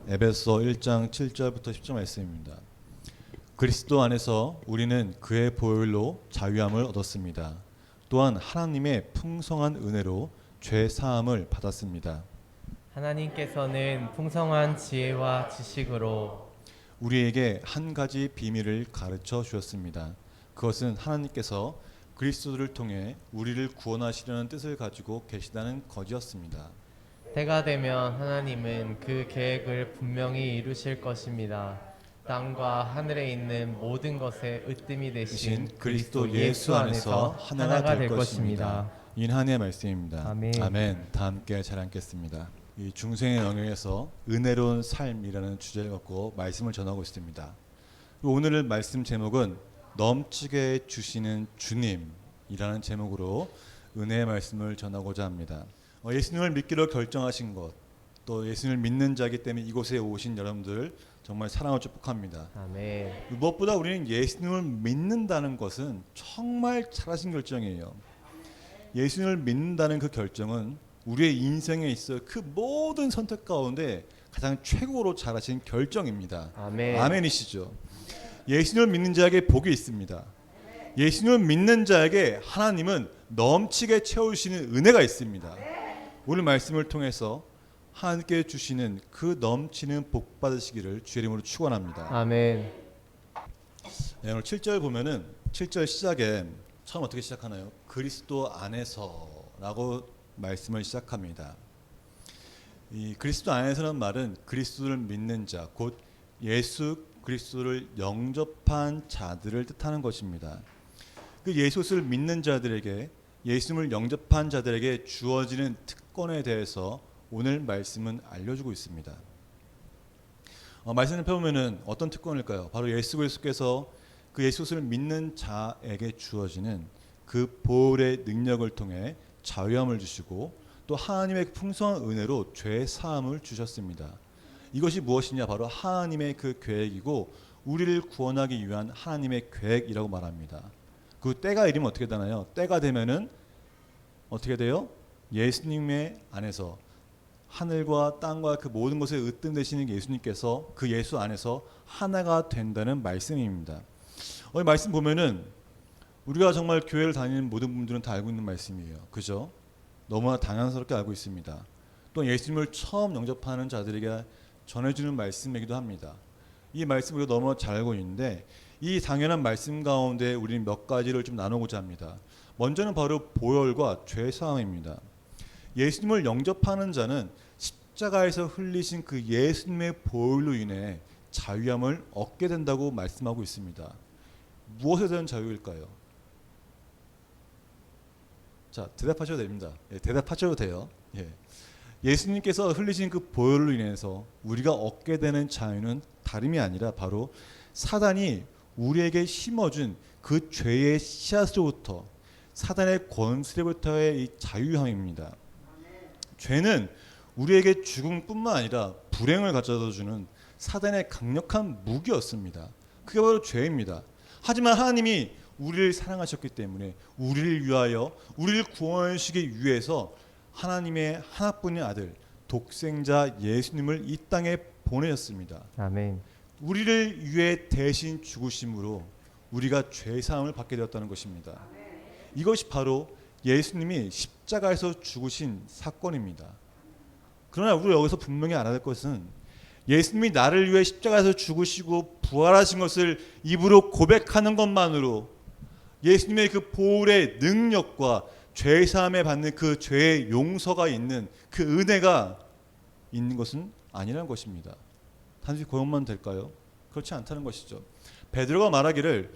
에베소 1장 7절부터 10절 말씀입니다. 그리스도 안에서 우리는 그의 보혈로 자유함을 얻었습니다. 또한 하나님의 풍성한 은혜로 죄 사함을 받았습니다. 하나님께서는 풍성한 지혜와 지식으로 우리에게 한 가지 비밀을 가르쳐 주셨습니다. 그것은 하나님께서 그리스도를 통해 우리를 구원하시려는 뜻을 가지고 계시다는 것이었습니다. 때가 되면 하나님은 그 계획을 분명히 이루실 것입니다. 땅과 하늘에 있는 모든 것에 으뜸이 되신 그리스도 예수 안에서 하나가 될 것입니다. 인한의 말씀입니다. 아멘. 다 함께 잘 앉겠습니다. 이 중생의 영역에서 은혜로운 삶이라는 주제를 갖고 말씀을 전하고 있습니다. 오늘 말씀 제목은 넘치게 주시는 주님이라는 제목으로 은혜의 말씀을 전하고자 합니다. 예수님을 믿기로 결정하신 것, 또 예수님을 믿는 자이기 때문에 이곳에 오신 여러분들 정말 사랑을 축복합니다. 아멘. 무엇보다 우리는 예수님을 믿는다는 것은 정말 잘하신 결정이에요. 예수님을 믿는다는 그 결정은 우리의 인생에 있어 그 모든 선택 가운데 가장 최고로 잘하신 결정입니다. 아멘. 아멘이시죠. 예수님을 믿는 자에게 복이 있습니다. 예수님을 믿는 자에게 하나님은 넘치게 채우시는 은혜가 있습니다. 오늘 말씀을 통해서 하나님께 주시는 그 넘치는 복 받으시기를 주의 이름으로 축원합니다. 아멘. 네, 오늘 7절 보면은 7절 시작에 처음 어떻게 시작하나요? 그리스도 안에서라고 말씀을 시작합니다. 이 그리스도 안에서는 말은 그리스도를 믿는 자, 곧 예수 그리스도를 영접한 자들을 뜻하는 것입니다. 그 예수를 믿는 자들에게, 예수님을 영접한 자들에게 주어지는 특권에 대해서 오늘 말씀은 알려주고 있습니다. 말씀을 펴보면은 어떤 특권일까요? 바로 예수 그리스도께서 그 예수를 믿는 자에게 주어지는 그 보혈의 능력을 통해 자유함을 주시고 또 하나님의 풍성한 은혜로 죄 사함을 주셨습니다. 이것이 무엇이냐? 바로 하나님의 그 계획이고 우리를 구원하기 위한 하나님의 계획이라고 말합니다. 그 때가 이르면 어떻게 되나요? 때가 되면은 어떻게 돼요? 예수님의 안에서 하늘과 땅과 그 모든 것에 으뜸 되시는 예수님께서 그 예수 안에서 하나가 된다는 말씀입니다. 이 말씀 보면은 우리가 정말 교회를 다니는 모든 분들은 다 알고 있는 말씀이에요. 그죠? 너무나 당연스럽게 알고 있습니다. 또 예수님을 처음 영접하는 자들에게 전해주는 말씀이기도 합니다. 이 말씀 우리가 너무나 잘 알고 있는데 이 당연한 말씀 가운데 우리는 몇 가지를 좀 나누고자 합니다. 먼저는 바로 보혈과 죄 사함입니다. 예수님을 영접하는 자는 십자가에서 흘리신 그 예수님의 보혈로 인해 자유함을 얻게 된다고 말씀하고 있습니다. 무엇에 대한 자유일까요? 자, 대답하셔도 됩니다. 대답하셔도 돼요. 예수님께서 흘리신 그 보혈로 인해서 우리가 얻게 되는 자유는 다름이 아니라 바로 사단이 우리에게 심어준 그 죄의 씨앗으로부터, 사단의 권세로부터의 이 자유함입니다. 죄는 우리에게 죽음뿐만 아니라 불행을 가져다 주는 사단의 강력한 무기였습니다. 그게 바로 죄입니다. 하지만 하나님이 우리를 사랑하셨기 때문에 우리를 위하여, 우리를 구원하시기 위해서 하나님의 하나뿐인 아들 독생자 예수님을 이 땅에 보내셨습니다. 아멘. 우리를 위해 대신 죽으심으로 우리가 죄 사함을 받게 되었다는 것입니다. 이것이 바로 예수님이 십자가에서 죽으신 사건입니다. 그러나 우리 여기서 분명히 알아야 될 것은 예수님이 나를 위해 십자가에서 죽으시고 부활하신 것을 입으로 고백하는 것만으로 예수님의 그 보혈의 능력과 죄 사함에 받는 그 죄의 용서가 있는 그 은혜가 있는 것은 아니라는 것입니다. 단지 그것만 될까요? 그렇지 않다는 것이죠. 베드로가 말하기를,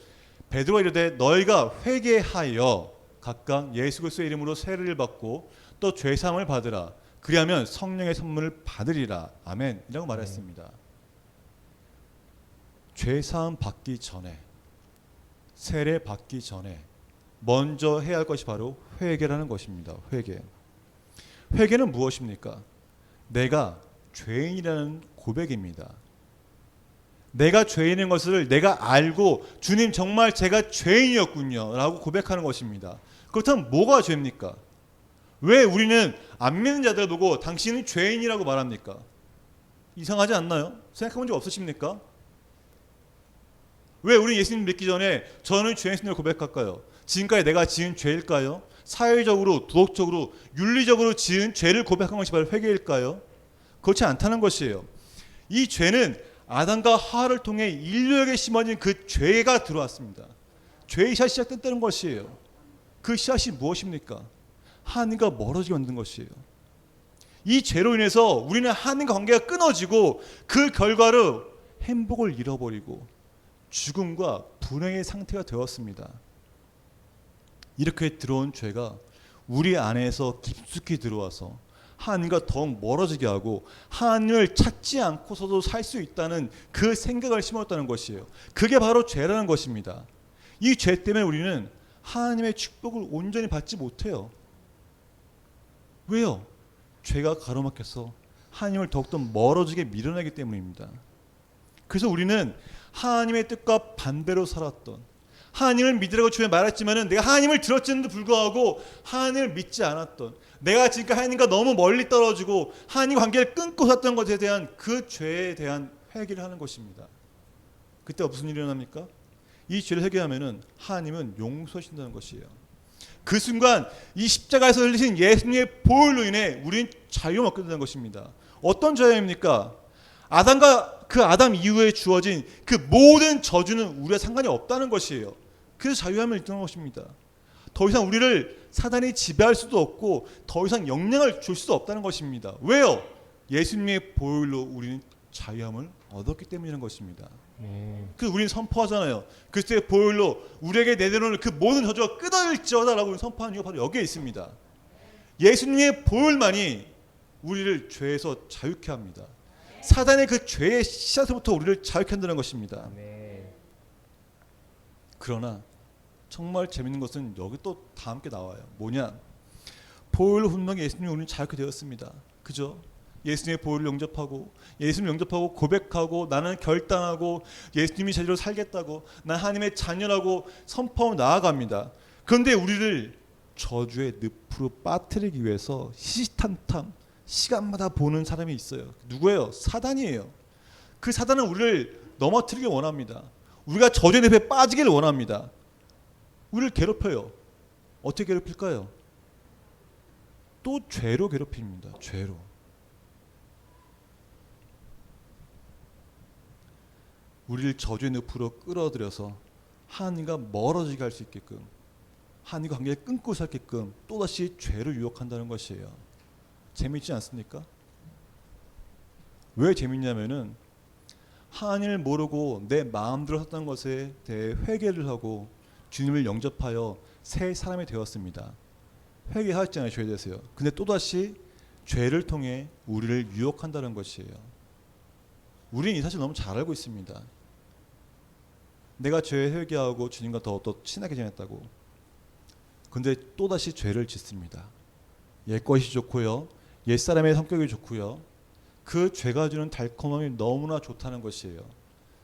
베드로가 이르되 너희가 회개하여 각각 예수 그리스도의 이름으로 세례를 받고 또 죄 사함을 받으라. 그리하면 성령의 선물을 받으리라. 아멘. 이라고 말했습니다. 죄 사함 받기 전에, 세례 받기 전에 먼저 해야 할 것이 바로 회개라는 것입니다. 회개. 회개는 무엇입니까? 내가 죄인이라는 고백입니다. 내가 죄인인 것을 내가 알고 주님 정말 제가 죄인이었군요 라고 고백하는 것입니다. 그렇다면 뭐가 죄입니까? 왜 우리는 안 믿는 자들 보고 당신은 죄인이라고 말합니까? 이상하지 않나요? 생각해본 적 없으십니까? 왜 우리 예수님 믿기 전에 저는 죄인을 고백할까요? 지금까지 내가 지은 죄일까요? 사회적으로, 도덕적으로, 윤리적으로 지은 죄를 고백한 것이 바로 회개일까요? 그렇지 않다는 것이에요. 이 죄는 아담과 하와를 통해 인류에게 심어진 그 죄가 들어왔습니다. 죄의 씨앗이 시작됐다는 것이에요. 그 씨앗이 무엇입니까? 하나님과 멀어지게 만든 것이에요. 이 죄로 인해서 우리는 하나님과 관계가 끊어지고 그 결과로 행복을 잃어버리고 죽음과 불행의 상태가 되었습니다. 이렇게 들어온 죄가 우리 안에서 깊숙이 들어와서 하나님과 더욱 멀어지게 하고 하나님을 찾지 않고서도 살 수 있다는 그 생각을 심었다는 것이에요. 그게 바로 죄라는 것입니다. 이 죄 때문에 우리는 하나님의 축복을 온전히 받지 못해요. 왜요? 죄가 가로막혀서 하나님을 더욱더 멀어지게 밀어내기 때문입니다. 그래서 우리는 하나님의 뜻과 반대로 살았던, 하나님을 믿으라고 주에 말했지만은 내가 하나님을 들었는데도 불구하고 하나님을 믿지 않았던, 내가 지금까지 하나님과 너무 멀리 떨어지고 하나님 관계를 끊고 살던 것에 대한 그 죄에 대한 회개를 하는 것입니다. 그때 무슨 일이 일어납니까? 이 죄를 회개하면은 하나님은 용서하신다는 것이에요. 그 순간 이 십자가에서 흘리신 예수님의 보혈로 인해 우리는 자유를 얻게 되는 것입니다. 어떤 자유입니까? 아담 이후에 주어진 그 모든 저주는 우리와 상관이 없다는 것이에요. 그래서 자유함을 얻는 것입니다. 더 이상 우리를 사단이 지배할 수도 없고 더 이상 영향을 줄 수도 없다는 것입니다. 왜요? 예수님의 보혈로 우리는 자유함을 얻었기 때문이라는 것입니다. 그래서 우리는 선포하잖아요. 그리스도의 보혈로 우리에게 내려오는 그 모든 저주가 끊어질지어다라고 선포하는 이유가 바로 여기에 있습니다. 예수님의 보혈만이 우리를 죄에서 자유케 합니다. 사단의 그 죄의 씨앗부터 우리를 자유케 한다는 것입니다. 그러나 정말 재밌는 것은 여기 또 다 함께 나와요. 뭐냐? 보혈로 분명히 예수님이 우리는 자유케 되었습니다. 그죠? 예수님의 보혈을 영접하고 예수님을 영접하고 고백하고 나는 결단하고 예수님이 제대로 살겠다고 난 하나님의 자녀라고 선포하고 나아갑니다. 그런데 우리를 저주의 늪으로 빠뜨리기 위해서 시시탄탄 시간마다 보는 사람이 있어요. 누구예요? 사단이에요. 그 사단은 우리를 넘어뜨리길 원합니다. 우리가 저주의 늪에 빠지기를 원합니다. 우리를 괴롭혀요. 어떻게 괴롭힐까요? 또 죄로 괴롭힙니다. 죄로. 우리를 저주의 늪으로 끌어들여서 하나님과 멀어지게 할 수 있게끔, 하나님과 관계를 끊고 살게끔 또다시 죄로 유혹한다는 것이에요. 재미있지 않습니까? 왜 재밌냐면은 하나님을 모르고 내 마음대로 샀던 것에 대해 회개를 하고 주님을 영접하여 새 사람이 되었습니다. 회개하였잖아요. 죄에 대해서요. 근데 또다시 죄를 통해 우리를 유혹한다는 것이에요. 우리는 이 사실 너무 잘 알고 있습니다. 내가 죄에 회개하고 주님과 더 친하게 지냈다고. 근데 또다시 죄를 짓습니다. 옛 것이 좋고요. 옛 사람의 성격이 좋고요. 그 죄가 주는 달콤함이 너무나 좋다는 것이에요.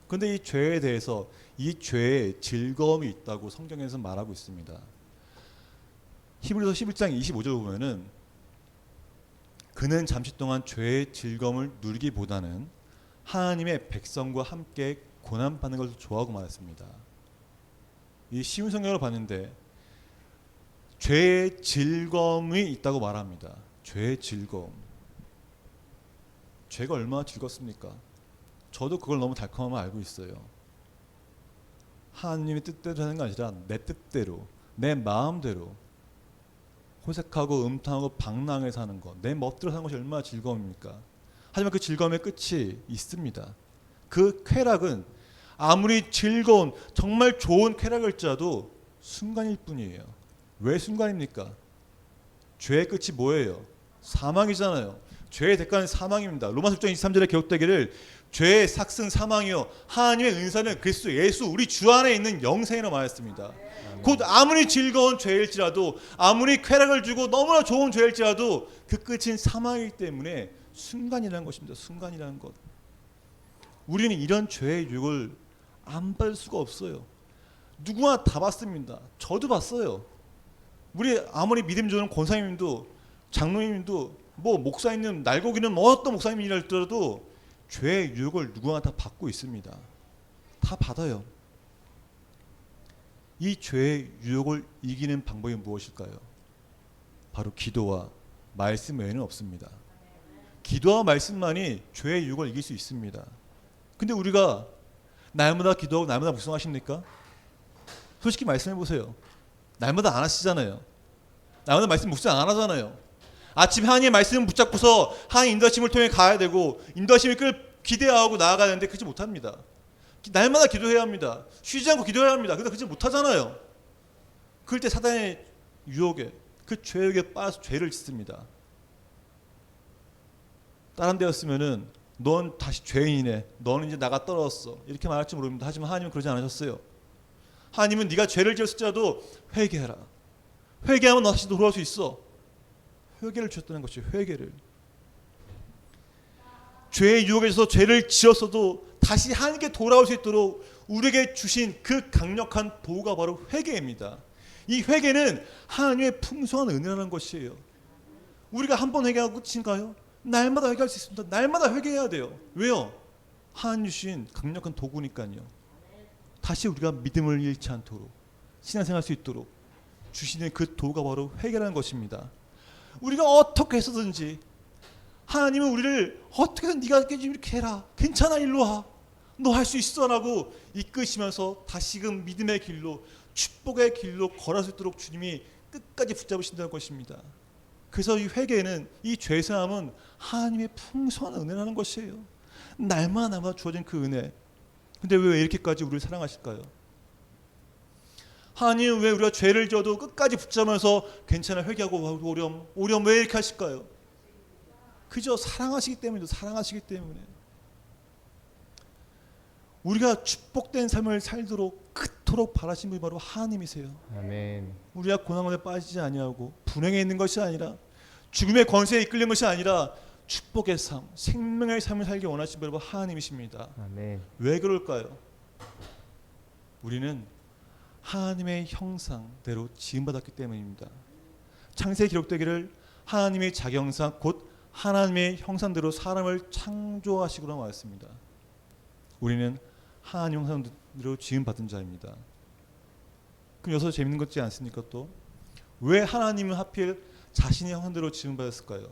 근데 이 죄에 대해서 이 죄에 즐거움이 있다고 성경에서 말하고 있습니다. 히브리서 11장 25절 보면은 그는 잠시 동안 죄의 즐거움을 누리기보다는 하나님의 백성과 함께 고난받는 것을 좋아하고 말했습니다. 이 쉬운 성경을 봤는데 죄의 즐거움이 있다고 말합니다. 죄의 즐거움. 죄가 얼마나 즐겁습니까? 저도 그걸 너무 달콤함을 알고 있어요. 하나님의 뜻대로 하는 게 아니라 내 뜻대로, 내 마음대로 호색하고 음탕하고 방랑하게 사는 것, 내 멋대로 사는 것이 얼마나 즐거움입니까? 하지만 그 즐거움의 끝이 있습니다. 그 쾌락은 아무리 즐거운 정말 좋은 쾌락일지라도 순간일 뿐이에요. 왜 순간입니까? 죄의 끝이 뭐예요? 사망이잖아요. 죄의 대가는 사망입니다. 로마서 6장 23절에 기록되기를 죄의 삭슨 사망이요 하나님의 은사는 그리스도 예수 우리 주 안에 있는 영생이라고 말했습니다. 곧 아무리 즐거운 죄일지라도 아무리 쾌락을 주고 너무나 좋은 죄일지라도 그 끝은 사망이기 때문에 순간이라는 것입니다. 순간이라는 것. 우리는 이런 죄의 유혹을 안 받을 수가 없어요. 누구나 다 봤습니다. 저도 봤어요. 우리 아무리 믿음 좋은 권사님도 장로님도 뭐 목사님 날고기는 어떤 목사님이라 할지라도 죄의 유혹을 누구나 다 받고 있습니다. 다 받아요. 이 죄의 유혹을 이기는 방법이 무엇일까요? 바로 기도와 말씀 외에는 없습니다. 기도와 말씀만이 죄의 유혹을 이길 수 있습니다. 근데 우리가 날마다 기도하고 날마다 묵상하십니까? 솔직히 말씀해 보세요. 날마다 안 하시잖아요. 날마다 말씀 묵상 안 하잖아요. 아침 하나님의 말씀을 붙잡고서 하나님 인도하심을 통해 가야 되고 인도하심을 기대하고 나아가야 되는데 그렇지 못합니다. 날마다 기도해야 합니다. 쉬지 않고 기도해야 합니다. 근데 그렇지 못하잖아요. 그럴 때 사단의 유혹에 그 죄에 빠져서 죄를 짓습니다. 다른 데였으면은 넌 다시 죄인이네. 너는 이제 나가 떨어졌어. 이렇게 말할지 모릅니다. 하지만 하나님은 그러지 않으셨어요. 하나님은 네가 죄를 지었을지라도 회개해라. 회개하면 너 다시 돌아올 수 있어. 회개를 주셨다는 것이에요. 회개를. 죄의 유혹에서 죄를 지었어도 다시 하나님께 돌아올 수 있도록 우리에게 주신 그 강력한 도구가 바로 회개입니다. 이 회개는 하나님의 풍성한 은혜라는 것이에요. 우리가 한 번 회개하고 끝인가요? 날마다 회개할 수 있습니다. 날마다 회개해야 돼요. 왜요? 하나님 주신 강력한 도구니까요. 다시 우리가 믿음을 잃지 않도록 신앙생활할 수 있도록 주시는 그 도구가 바로 회개라는 것입니다. 우리가 어떻게 해서든지 하나님은 우리를 어떻게든 네가 이렇게 해라. 괜찮아 일로 와. 너 할 수 있어 라고 이끄시면서 다시금 믿음의 길로 축복의 길로 걸을 수 있도록 주님이 끝까지 붙잡으신다는 것입니다. 그래서 이 회개는 이 죄사함은 하나님의 풍성한 은혜라는 것이에요. 날마다 주어진 그 은혜. 근데 왜 이렇게까지 우리를 사랑하실까요? 하나님은 왜 우리가 죄를 져도 끝까지 붙잡으면서 괜찮아 회개하고 오렴 왜 이렇게 하실까요? 그저 사랑하시기 때문이죠. 사랑하시기 때문에. 우리가 축복된 삶을 살도록 그토록 바라신 분이 바로 하나님이세요. 아멘. 우리가 고난에 빠지지 아니하고 불행에 있는 것이 아니라 죽음의 권세에 이끌린 것이 아니라 축복의 삶, 생명의 삶을 살기 원하시는 분이 바로 하나님이십니다. 아멘. 왜 그럴까요? 우리는 하나님의 형상대로 지음받았기 때문입니다. 창세에 기록되기를 하나님의 자기 형상 곧 하나님의 형상대로 사람을 창조하시고라 말했습니다. 우리는 하나님 형상대로 지음받은 자입니다. 그럼 여기서 재밌는 것지 않습니까? 또 왜 하나님은 하필 자신의 형상대로 지음받았을까요?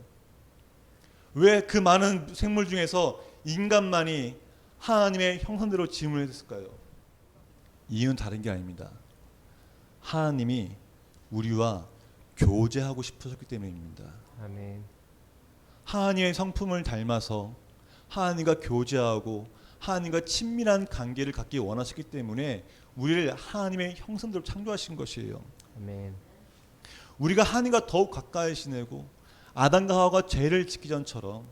왜 그 많은 생물 중에서 인간만이 하나님의 형상대로 지음을 했을까요? 이유는 다른 게 아닙니다. 하나님이 우리와 교제하고 싶으셨기 때문입니다. 아멘. 하나님의 성품을 닮아서 하나님과 교제하고 하나님과 친밀한 관계를 갖기 원하셨기 때문에 우리를 하나님의 형상대로 창조하신 것이에요. 아멘. 우리가 하나님과 더욱 가까이 지내고 아담과 하와가 죄를 짓기 전처럼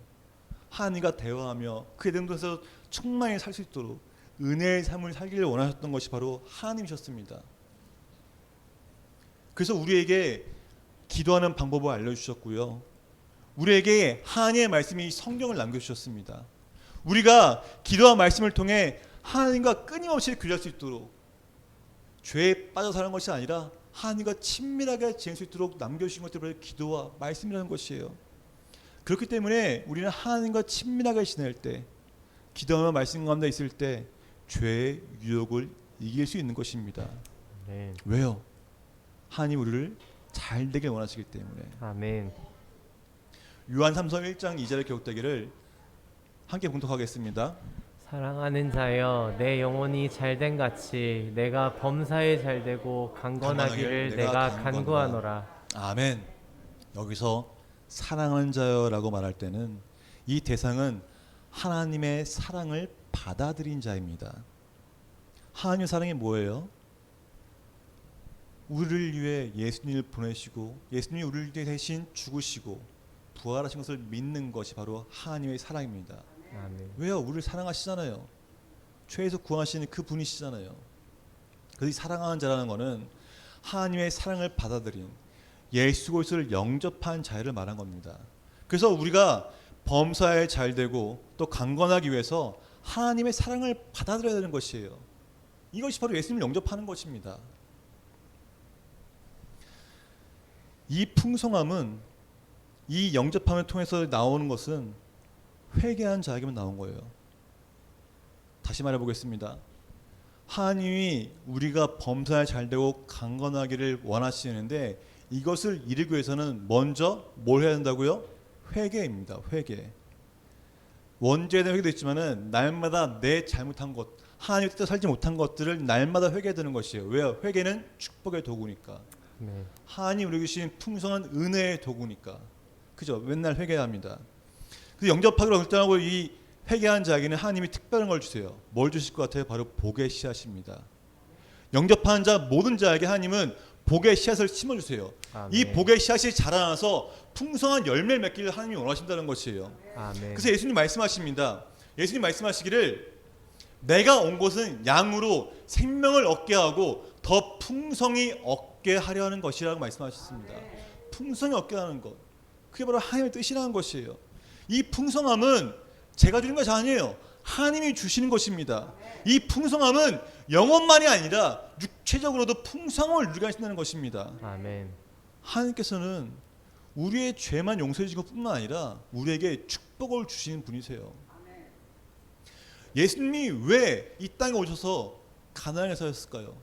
하나님과 대화하며 그 에덴동산에서 충만히 살 수 있도록 은혜의 삶을 살기를 원하셨던 것이 바로 하나님이셨습니다. 그래서 우리에게 기도하는 방법을 알려주셨고요. 우리에게 하나님의 말씀이 성경을 남겨주셨습니다. 우리가 기도와 말씀을 통해 하나님과 끊임없이 교제할 수 있도록 죄에 빠져 사는 것이 아니라 하나님과 친밀하게 지낼 수 있도록 남겨주신 것들이 바로 기도와 말씀이라는 것이에요. 그렇기 때문에 우리는 하나님과 친밀하게 지낼 때 기도하며 말씀 가운데 있을 때 죄의 유혹을 이길 수 있는 것입니다. 네. 왜요? 하나님 우리를 잘 되길 원하시기 때문에. 아멘. 요한 3서 1장 2절에 기록되기를 함께 봉독하겠습니다. 사랑하는 자여 내 영혼이 잘된 같이 내가 범사에 잘되고 강건하기를 내가 간구하노라. 아멘. 여기서 사랑하는 자여라고 말할 때는 이 대상은 하나님의 사랑을 받아들인 자입니다. 하나님의 사랑이 뭐예요? 우리를 위해 예수님을 보내시고 예수님이 우리를 위해 대신 죽으시고 부활하신 것을 믿는 것이 바로 하나님의 사랑입니다. 아멘. 왜요? 우리를 사랑하시잖아요. 죄에서 구하시는 그 분이시잖아요. 그래서 이 사랑하는 자라는 것은 하나님의 사랑을 받아들인 예수 그리스도를 영접한 자를 말한 겁니다. 그래서 우리가 범사에 잘되고 또 강건하기 위해서 하나님의 사랑을 받아들여야 되는 것이에요. 이것이 바로 예수님을 영접하는 것입니다. 이 풍성함은 이 영접함을 통해서 나오는 것은 회개한 자에게만 나온 거예요. 다시 말해보겠습니다. 하나님이 우리가 범사에 잘되고 강건하기를 원하시는데 이것을 이루기 위해서는 먼저 뭘 해야 된다고요? 회개입니다. 회개. 원죄에 대한 회개도 있지만은 날마다 내 잘못한 것, 하나님의 뜻대로 살지 못한 것들을 날마다 회개되는 것이에요. 왜요? 회개는 축복의 도구니까. 네. 하나님 우리에게 주신 풍성한 은혜의 도구니까. 그죠? 맨날 회개해야 합니다. 그래서 영접하기로 결정하고 이 회개한 자에게는 하나님이 특별한 걸 주세요. 뭘 주실 것 같아요? 바로 복의 씨앗입니다. 영접하는 자 모든 자에게 하나님은 복의 씨앗을 심어주세요. 아멘. 이 복의 씨앗이 자라나서 풍성한 열매를 맺기를 하나님이 원하신다는 것이에요. 아멘. 그래서 예수님 말씀하십니다. 예수님 말씀하시기를 내가 온 것은 양으로 생명을 얻게 하고 더 풍성히 얻게 하려 하는 것이라고 말씀하셨습니다. 풍성히 얻게 하는 것. 그게 바로 하나님의 뜻이라는 것이에요. 이 풍성함은 제가 주는 것이 아니에요. 하나님이 주시는 것입니다. 이 풍성함은 영혼만이 아니라 육체적으로도 풍성함을 누리게 하신다는 것입니다. 아멘. 하나님께서는 우리의 죄만 용서해 주신 것뿐만 아니라 우리에게 축복을 주시는 분이세요. 예수님이 왜 이 땅에 오셔서 가난하게 사셨을까요?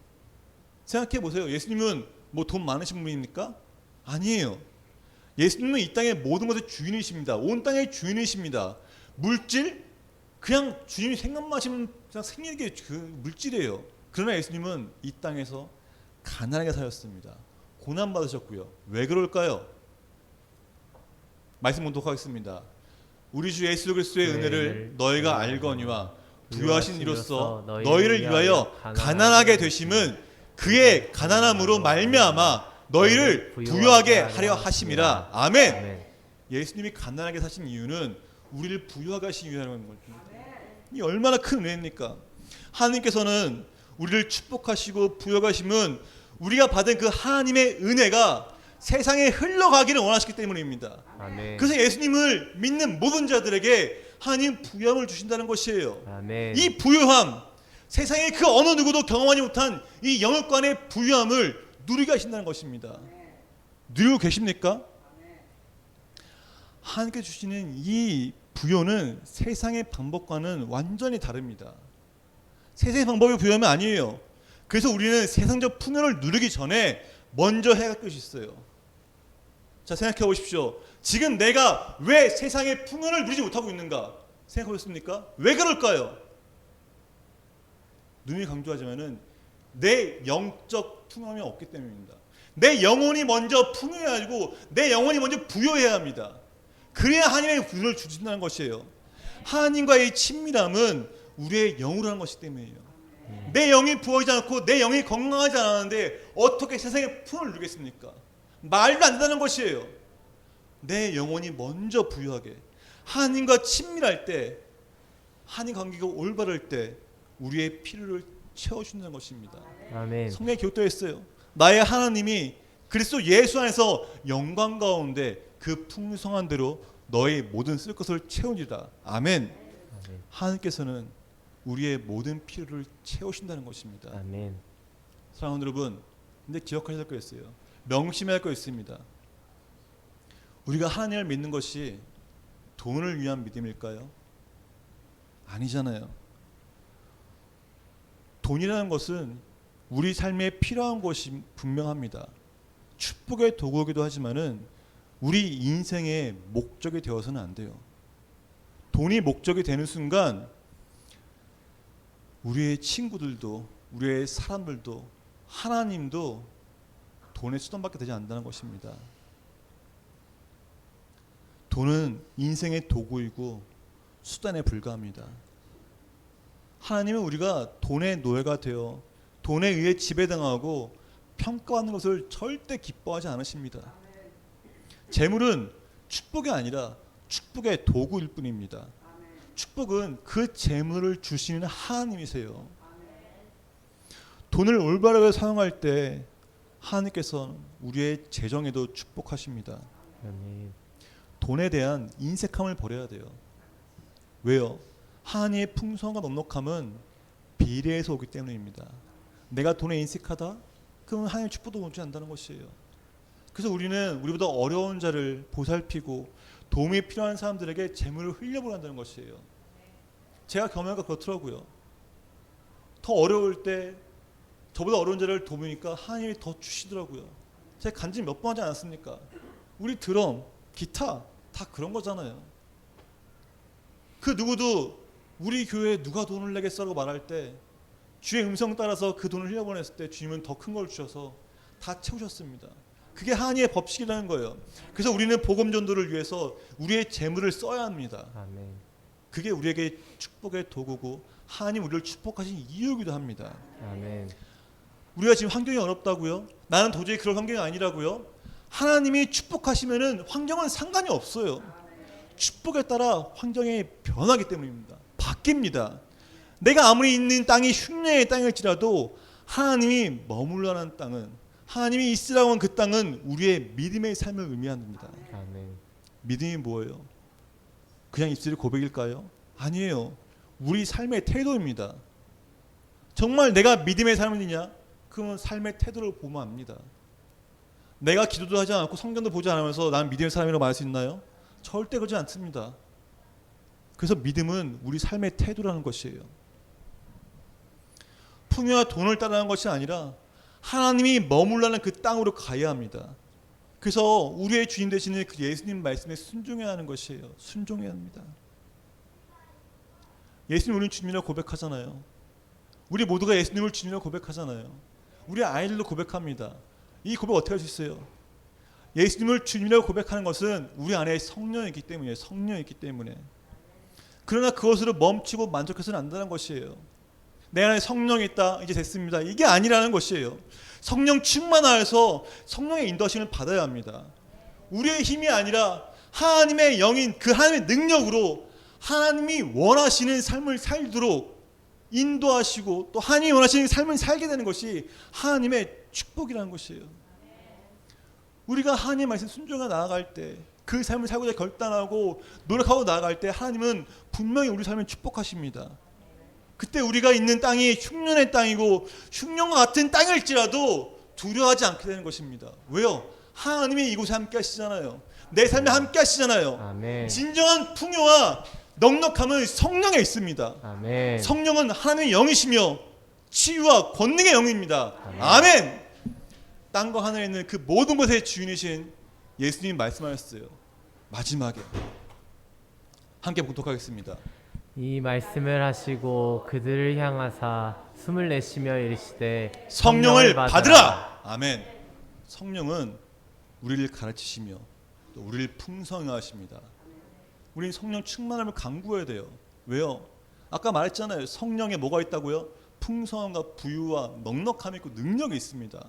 생각해 보세요. 예수님은 뭐 돈 많으신 분입니까? 아니에요. 예수님은 이 땅의 모든 것의 주인이십니다. 온 땅의 주인이십니다. 물질 그냥 주님이 생각만 하시면 그냥 생기는 게 그 물질이에요. 그러나 예수님은 이 땅에서 가난하게 사셨습니다. 고난 받으셨고요. 왜 그럴까요? 말씀 본독하겠습니다. 우리 주 예수 그리스도의 은혜를 너희가 알거니와 부요하신 이로써 너희를 위하여 가난하게 되심은 그의 가난함으로 말미암아 너희를 부요하게 하려 하심이라. 아멘. 아멘. 예수님이 가난하게 사신 이유는 우리를 부유하게 하시기 위함인 거죠. 이 얼마나 큰 은혜입니까? 하나님께서는 우리를 축복하시고 부여하심은 우리가 받은 그 하나님의 은혜가 세상에 흘러가기를 원하시기 때문입니다. 아멘. 그래서 예수님을 믿는 모든 자들에게 하나님 부유함을 주신다는 것이에요. 아멘. 이 부유함, 세상에 그 어느 누구도 경험하지 못한 이 영육간의 부유함을 누리게 하신다는 것입니다. 누리고 계십니까? 하나님께 주시는 이 부요는 세상의 방법과는 완전히 다릅니다. 세상의 방법이 부요함이 아니에요. 그래서 우리는 세상적 풍요를 누리기 전에 먼저 해야 할 것이 있어요. 자, 생각해 보십시오. 지금 내가 왜 세상의 풍요를 누리지 못하고 있는가 생각해 보셨습니까? 왜 그럴까요? 눈이 강조하지만은 내 영적 풍요함이 없기 때문입니다. 내 영혼이 먼저 풍요해야 하고 내 영혼이 먼저 부요해야 합니다. 그래야 하나님의 부유를 주신다는 것이에요. 하나님과의 친밀함은 우리의 영으로 하는 것이기 때문이에요. 내 영이 부어지지 않고 내 영이 건강하지 않았는데 어떻게 세상의 풍요를 누리겠습니까? 말도 안 된다는 것이에요. 내 영혼이 먼저 부유하게 하나님과 친밀할 때, 하나님 관계가 올바를 때 우리의 필요를 채워준다는 것입니다. 아멘. 성경에 기록되어 있어요. 나의 하나님이 그리스도 예수 안에서 영광 가운데 그 풍성한 대로 너의 모든 쓸 것을 채우리라. 아멘. 아멘. 하나님께서는 우리의 모든 필요를 채우신다는 것입니다. 아멘. 사랑하는 여러분, 근데 기억하셔야 할 거 있어요. 명심해야 할 거 있습니다. 우리가 하나님을 믿는 것이 돈을 위한 믿음일까요? 아니잖아요. 돈이라는 것은 우리 삶에 필요한 것이 분명합니다. 축복의 도구이기도 하지만은 우리 인생의 목적이 되어서는 안 돼요. 돈이 목적이 되는 순간 우리의 친구들도 우리의 사람들도 하나님도 돈의 수단밖에 되지 않는다는 것입니다. 돈은 인생의 도구이고 수단에 불과합니다. 하나님은 우리가 돈의 노예가 되어 돈에 의해 지배당하고 평가받는 것을 절대 기뻐하지 않으십니다. 재물은 축복이 아니라 축복의 도구일 뿐입니다. 축복은 그 재물을 주시는 하나님이세요. 돈을 올바르게 사용할 때 하나님께서 우리의 재정에도 축복하십니다. 아멘. 돈에 대한 인색함을 버려야 돼요. 왜요? 하나님의 풍성과 넉넉함은 비례해서 오기 때문입니다. 내가 돈에 인색하다? 그러면 하나님의 축복도 오지 않는다는 것이에요. 그래서 우리는 우리보다 어려운 자를 보살피고 도움이 필요한 사람들에게 재물을 흘려보낸다는 것이에요. 제가 경험하니까 그렇더라고요. 더 어려울 때 저보다 어려운 자를 도우니까 하나님이 더 주시더라고요. 제가 간증 몇 번 하지 않았습니까? 우리 드럼, 기타 다 그런 거잖아요. 그 누구도 우리 교회에 누가 돈을 내겠어라고 말할 때 주의 음성 따라서 그 돈을 흘려보냈을 때 주님은 더 큰 걸 주셔서 다 채우셨습니다. 그게 하나님의 법칙이라는 거예요. 그래서 우리는 복음 전도를 위해서 우리의 재물을 써야 합니다. 아멘. 그게 우리에게 축복의 도구고 하나님 우리를 축복하신 이유이기도 합니다. 아멘. 우리가 지금 환경이 어렵다고요? 나는 도저히 그럴 환경이 아니라고요? 하나님이 축복하시면은 환경은 상관이 없어요. 축복에 따라 환경이 변하기 때문입니다. 바뀝니다. 내가 아무리 있는 땅이 흉년의 땅일지라도 하나님이 머물러는 땅은, 하나님이 있으라고 한 그 땅은 우리의 믿음의 삶을 의미합니다. 아멘. 믿음이 뭐예요? 그냥 입술의 고백일까요? 아니에요. 우리 삶의 태도입니다. 정말 내가 믿음의 삶이냐? 그러면 삶의 태도를 보면 압니다. 내가 기도도 하지 않고 성경도 보지 않으면서 난 믿음의 사람이라고 말할 수 있나요? 절대 그러지 않습니다. 그래서 믿음은 우리 삶의 태도라는 것이에요. 풍요와 돈을 따르는 것이 아니라 하나님이 머물러는 그 땅으로 가야 합니다. 그래서 우리의 주인 되시는 그 예수님 말씀에 순종해야 하는 것이에요. 순종해야 합니다. 예수님 우리는 주님이라고 고백하잖아요. 우리 모두가 예수님을 주님이라고 고백하잖아요. 우리 아이들도 고백합니다. 이 고백 어떻게 할 수 있어요? 예수님을 주님이라고 고백하는 것은 우리 안에 성령이 있기 때문이에요. 성령이 있기 때문에. 그러나 그것으로 멈추고 만족해서는 안 된다는 것이에요. 내 안에 성령이 있다. 이제 됐습니다. 이게 아니라는 것이에요. 성령 충만하여서 성령의 인도하심을 받아야 합니다. 우리의 힘이 아니라 하나님의 영인 그 하나님의 능력으로 하나님이 원하시는 삶을 살도록 인도하시고 또 하나님이 원하시는 삶을 살게 되는 것이 하나님의 축복이라는 것이에요. 우리가 하나님의 말씀 순종해 나아갈 때 그 삶을 살고자 결단하고 노력하고 나아갈 때 하나님은 분명히 우리 삶을 축복하십니다. 그때 우리가 있는 땅이 흉년의 땅이고 흉년과 같은 땅일지라도 두려워하지 않게 되는 것입니다. 왜요? 하나님이 이곳에 함께 하시잖아요. 내 삶에 함께 하시잖아요. 아멘. 진정한 풍요와 넉넉함은 성령에 있습니다. 아멘. 성령은 하나님의 영이시며 치유와 권능의 영입니다. 아멘. 아멘. 땅과 하늘에 있는 그 모든 것의 주인이신 예수님이 말씀하셨어요. 마지막에 함께 봉독하겠습니다. 이 말씀을 하시고 그들을 향하사 숨을 내쉬며 이르시되 성령을 받으라. 아멘. 성령은 우리를 가르치시며 또 우리를 풍성하게 하십니다. 우리는 성령 충만함을 강구해야 돼요. 왜요? 아까 말했잖아요. 성령에 뭐가 있다고요? 풍성함과 부유와 넉넉함이 있고 능력이 있습니다.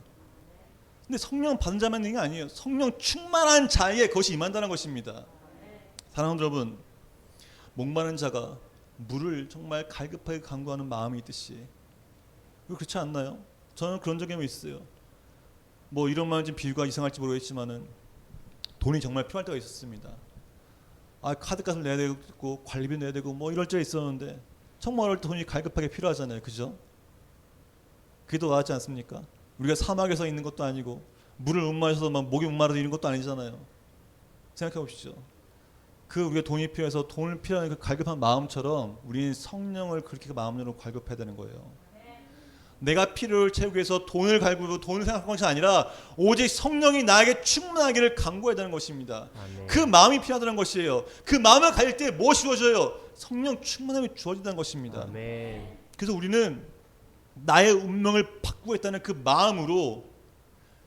근데 성령 받은 자만 있는 게 아니에요. 성령 충만한 자에게 그것이 임한다는 것입니다. 사랑하는 여러분, 목마른 자가 물을 정말 갈급하게 간구하는 마음이 있듯이 그렇지 않나요? 저는 그런 적이 있어요. 뭐 이런 말은 좀 비유가 이상할지 모르겠지만은 돈이 정말 필요할 때가 있었습니다. 카드값을 내야 되고 관리비 내야 되고 뭐 이럴 때가 있었는데 정말 어릴 때 돈이 갈급하게 필요하잖아요. 그죠? 그게 더 나았지 않습니까? 우리가 사막에서 있는 것도 아니고 물을 못 마셔서 막 목이 목마르서 이런 것도 아니잖아요. 생각해 보시죠. 그 우리가 돈이 필요해서 돈을 필요한 그 갈급한 마음처럼 우리는 성령을 그렇게 마음으로 갈급해야 되는 거예요. 내가 필요를 채우기 위해서 돈을 갈구고 돈을 생각하는 것이 아니라 오직 성령이 나에게 충만하기를 간구해야 되는 것입니다. 아멘. 그 마음이 필요하다는 것이에요. 그 마음을 가질 때 무엇이 주어져요? 성령 충만함이 주어진다는 것입니다. 아멘. 그래서 우리는 나의 운명을 바꾸겠다는 그 마음으로,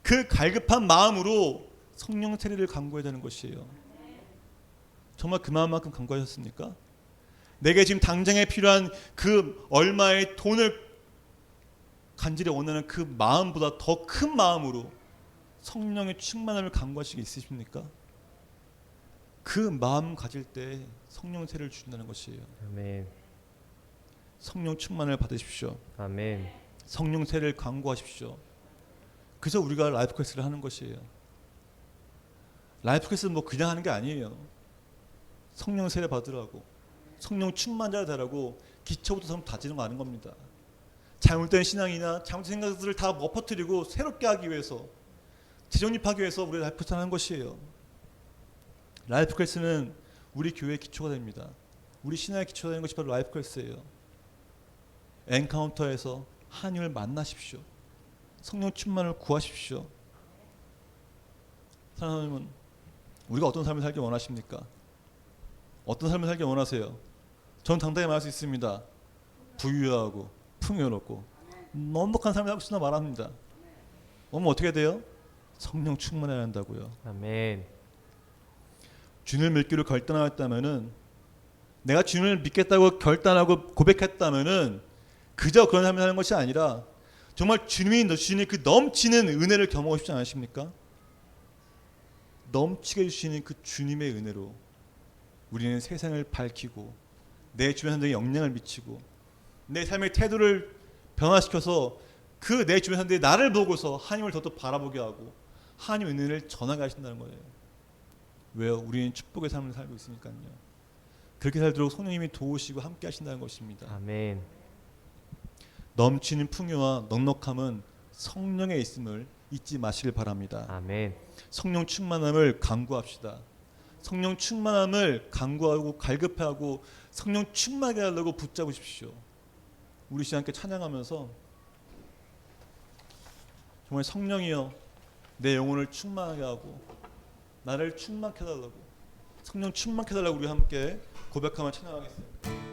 그 갈급한 마음으로 성령 세례를 간구해야 되는 것이에요. 정말 그 마음만큼 간구하셨습니까? 내게 지금 당장에 필요한 그 얼마의 돈을 간절히 원하는 그 마음보다 더 큰 마음으로 성령의 충만함을 간구하시기 있으십니까? 그 마음 가질 때 성령 세례를 주신다는 것이에요. 아멘. 성령 충만을 받으십시오. 아멘. 성령 세례를 간구하십시오. 그래서 우리가 라이프 퀘스트를 하는 것이에요. 라이프 퀘스트는 뭐 그냥 하는 게 아니에요. 성령 세례 받으라고, 성령 충만자 되라고 기초부터 다지는 거 아는 겁니다. 잘못된 신앙이나 잘못된 생각들을 다 엎어뜨리고 새롭게 하기 위해서, 재정립하기 위해서 우리가 라이프 퀘스트를 하는 것이에요. 라이프 퀘스트는 우리 교회의 기초가 됩니다. 우리 신앙의 기초가 되는 것이 바로 라이프 퀘스트예요. 엔카운터에서 하나님을 만나십시오. 성령 충만을 구하십시오. 사랑하는 여러분, 우리가 어떤 삶을 살기 원하십니까? 어떤 삶을 살기 원하세요? 전 당당히 말할 수 있습니다. 부유하고 풍요롭고 완벽한 삶을 살고 싶나 말합니다. 그러면 어떻게 돼요? 성령 충만해야 한다고요. 아멘. 주님을 믿기로 결단하였다면은, 내가 주님을 믿겠다고 결단하고 고백했다면은 그저 그런 삶을 사는 것이 아니라 정말 주님이 주시는 그 넘치는 은혜를 경험하고 싶지 않으십니까? 넘치게 주시는 그 주님의 은혜로 우리는 세상을 밝히고 내 주변 사람들에게 영향을 미치고 내 삶의 태도를 변화시켜서 그 내 주변 사람들이 나를 보고서 하나님을 더더 바라보게 하고 하나님의 은혜를 전하게 하신다는 거예요. 왜요? 우리는 축복의 삶을 살고 있으니까요. 그렇게 살도록 성령님이 도우시고 함께 하신다는 것입니다. 아멘. 넘치는 풍요와 넉넉함은 성령에 있음을 잊지 마시길 바랍니다. 아멘. 성령 충만함을 강구합시다. 성령 충만함을 강구하고 갈급해하고 성령 충만하게 하려고 붙잡으십시오. 우리 시간 함께 찬양하면서 정말 성령이여 내 영혼을 충만하게 하고 나를 충만케 해달라고, 성령 충만케 해달라고 우리 함께 고백하며 찬양하겠습니다.